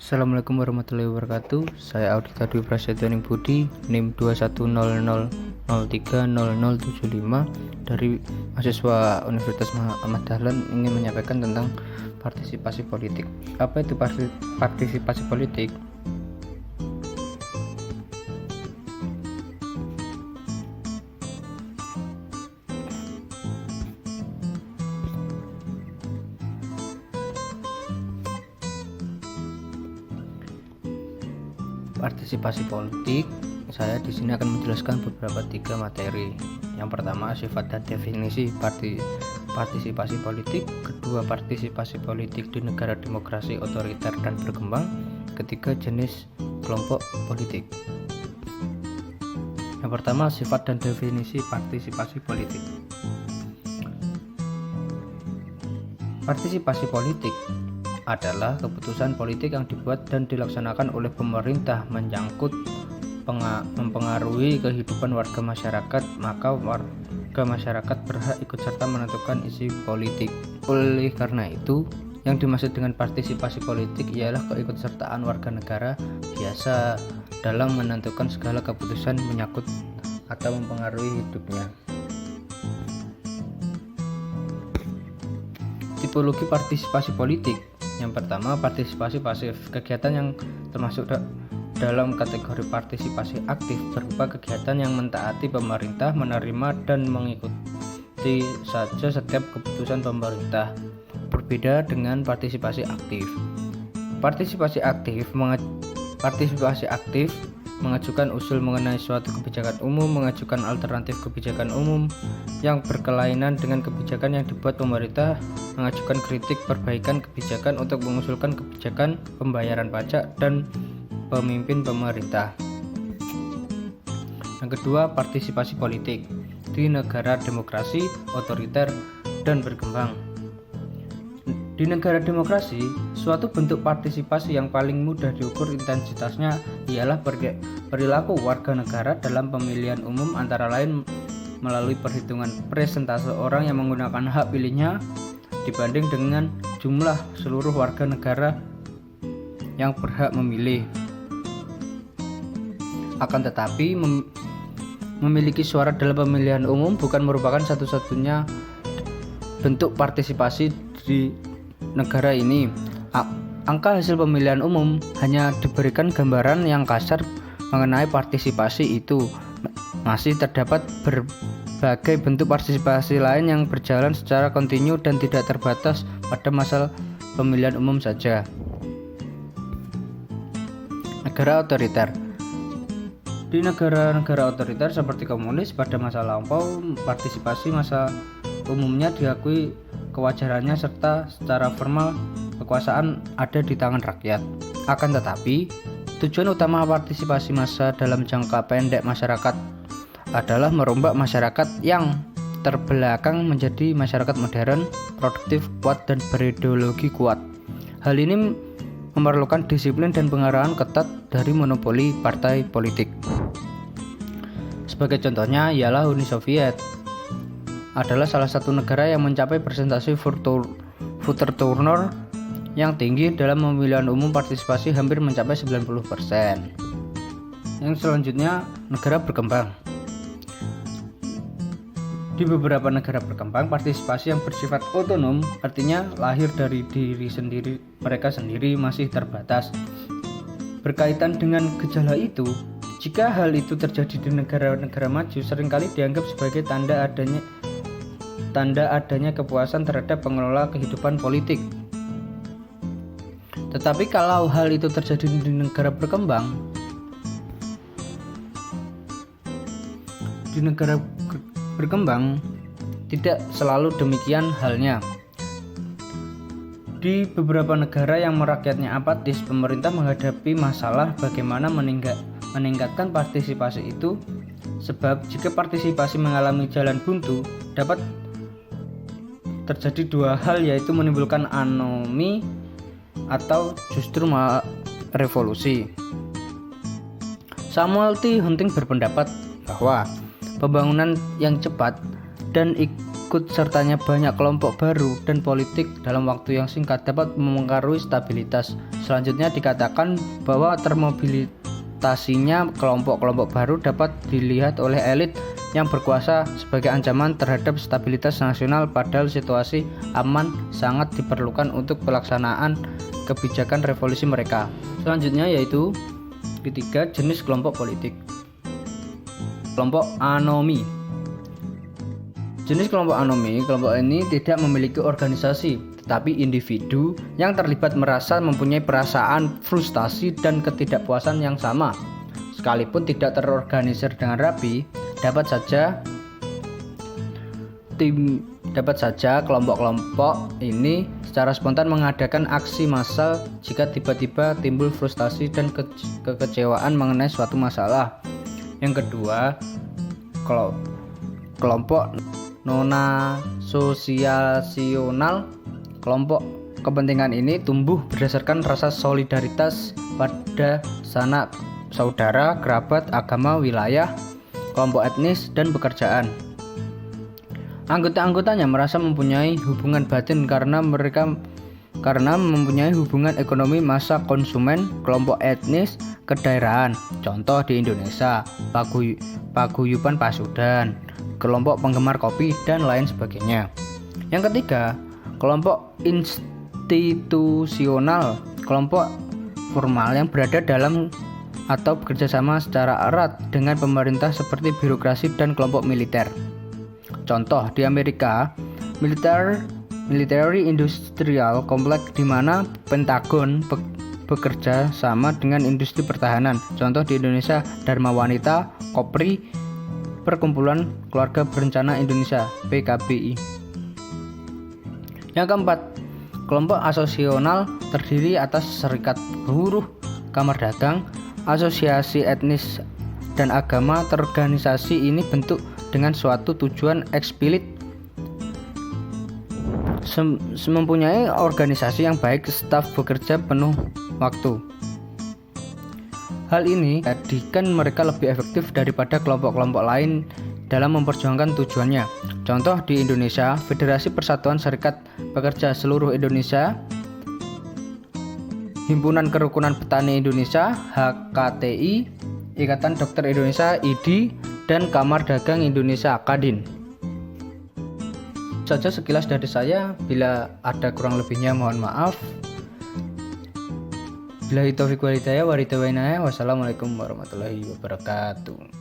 Assalamualaikum warahmatullahi wabarakatuh. Saya Audita Dwi Prasetyo Ning Budi, NIM 2100030075 dari mahasiswa Universitas Ahmad Dahlan, ingin menyampaikan tentang partisipasi politik. Apa itu partisipasi politik? Partisipasi politik, saya di sini akan menjelaskan beberapa tiga materi. Yang pertama, sifat dan definisi partisipasi politik. Kedua, partisipasi politik di negara demokrasi otoriter dan berkembang. Ketiga, jenis kelompok politik. Yang pertama, sifat dan definisi partisipasi politik. Partisipasi politik adalah keputusan politik yang dibuat dan dilaksanakan oleh pemerintah menyangkut mempengaruhi kehidupan warga masyarakat, maka warga masyarakat berhak ikut serta menentukan isi politik. Oleh karena itu, yang dimaksud dengan partisipasi politik ialah keikutsertaan warga negara biasa dalam menentukan segala keputusan menyangkut atau mempengaruhi hidupnya. Tipologi partisipasi politik. Yang pertama, partisipasi pasif. Kegiatan yang termasuk dalam kategori partisipasi aktif berupa kegiatan yang mentaati pemerintah, menerima dan mengikuti saja setiap keputusan pemerintah. Berbeda dengan partisipasi aktif. Partisipasi aktif mengajukan usul mengenai suatu kebijakan umum, mengajukan alternatif kebijakan umum yang berkelainan dengan kebijakan yang dibuat pemerintah, mengajukan kritik perbaikan kebijakan untuk mengusulkan kebijakan pembayaran pajak dan pemimpin pemerintah. Yang kedua, partisipasi politik di negara demokrasi otoriter dan berkembang. Di negara demokrasi, suatu bentuk partisipasi yang paling mudah diukur intensitasnya ialah perilaku warga negara dalam pemilihan umum, antara lain melalui perhitungan persentase orang yang menggunakan hak pilihnya dibanding dengan jumlah seluruh warga negara yang berhak memilih. Akan tetapi, memiliki suara dalam pemilihan umum bukan merupakan satu-satunya bentuk partisipasi di negara ini. Angka hasil pemilihan umum hanya diberikan gambaran yang kasar mengenai partisipasi itu. Masih terdapat berbagai bentuk partisipasi lain yang berjalan secara kontinu dan tidak terbatas pada masa pemilihan umum saja. Negara otoriter. Di negara-negara otoriter seperti komunis pada masa lampau, partisipasi masa umumnya diakui kewajarannya serta secara formal kekuasaan ada di tangan rakyat. Akan tetapi, tujuan utama partisipasi massa dalam jangka pendek masyarakat adalah merombak masyarakat yang terbelakang menjadi masyarakat modern, produktif, kuat, dan berideologi kuat. Hal ini memerlukan disiplin dan pengarahan ketat dari monopoli partai politik. Sebagai contohnya ialah Uni Soviet adalah salah satu negara yang mencapai persentase voter turnover yang tinggi dalam pemilihan umum. Partisipasi hampir mencapai 90%. Yang selanjutnya, negara berkembang. Di beberapa negara berkembang, partisipasi yang bersifat otonom, artinya lahir dari diri sendiri mereka sendiri, masih terbatas. Berkaitan dengan gejala itu, jika hal itu terjadi di negara-negara maju, seringkali dianggap sebagai tanda adanya kepuasan terhadap pengelola kehidupan politik. Tetapi kalau hal itu terjadi di negara berkembang, tidak selalu demikian halnya. Di beberapa negara yang merakyatnya apatis, pemerintah menghadapi masalah bagaimana meningkatkan partisipasi itu, sebab jika partisipasi mengalami jalan buntu, dapat terjadi dua hal, yaitu menimbulkan anomi atau justru revolusi. Samuel T. Hunting berpendapat bahwa pembangunan yang cepat dan ikut sertanya banyak kelompok baru dan politik dalam waktu yang singkat dapat mempengaruhi stabilitas. Selanjutnya dikatakan bahwa termobilisasinya kelompok-kelompok baru dapat dilihat oleh elit yang berkuasa sebagai ancaman terhadap stabilitas nasional, padahal situasi aman sangat diperlukan untuk pelaksanaan kebijakan revolusi mereka. Selanjutnya yaitu ketiga, jenis kelompok politik. Kelompok anomi. Jenis kelompok anomi, kelompok ini tidak memiliki organisasi, tetapi individu yang terlibat merasa mempunyai perasaan frustasi dan ketidakpuasan yang sama. Sekalipun tidak terorganisir dengan rapi, dapat saja kelompok-kelompok ini secara spontan mengadakan aksi massal jika tiba-tiba timbul frustasi dan kekecewaan mengenai suatu masalah. Yang kedua, kelompok non-asosiasional. Kelompok kepentingan ini tumbuh berdasarkan rasa solidaritas pada sanak saudara, kerabat, agama, wilayah, kelompok etnis, dan pekerjaan. Anggota-anggotanya merasa mempunyai hubungan batin karena mempunyai hubungan ekonomi massa konsumen, kelompok etnis, kedaerahan. Contoh di Indonesia, paguyuban Pasudan, kelompok penggemar kopi, dan lain sebagainya. Yang ketiga, kelompok institusional. Kelompok formal yang berada dalam atau bekerjasama secara erat dengan pemerintah seperti birokrasi dan kelompok militer. Contoh di Amerika, military industrial complex di mana Pentagon bekerja sama dengan industri pertahanan. Contoh di Indonesia, Dharma Wanita, Kopri, Perkumpulan Keluarga Berencana Indonesia, PKBI. Yang keempat, kelompok asosional terdiri atas serikat buruh, kamar dagang, asosiasi etnis dan agama. Terorganisasi ini bentuk dengan suatu tujuan eksplisit, mempunyai organisasi yang baik, staf bekerja penuh waktu. Hal ini menjadikan mereka lebih efektif daripada kelompok-kelompok lain dalam memperjuangkan tujuannya. Contoh di Indonesia, Federasi Persatuan Serikat Pekerja Seluruh Indonesia, Himpunan Kerukunan Petani Indonesia (HKTI), Ikatan Dokter Indonesia (IDI), dan Kamar Dagang Indonesia (Kadin). Saja sekilas dari saya, bila ada kurang lebihnya mohon maaf. Billahi taufiq wal hidayah, wassalamualaikum warahmatullahi wabarakatuh.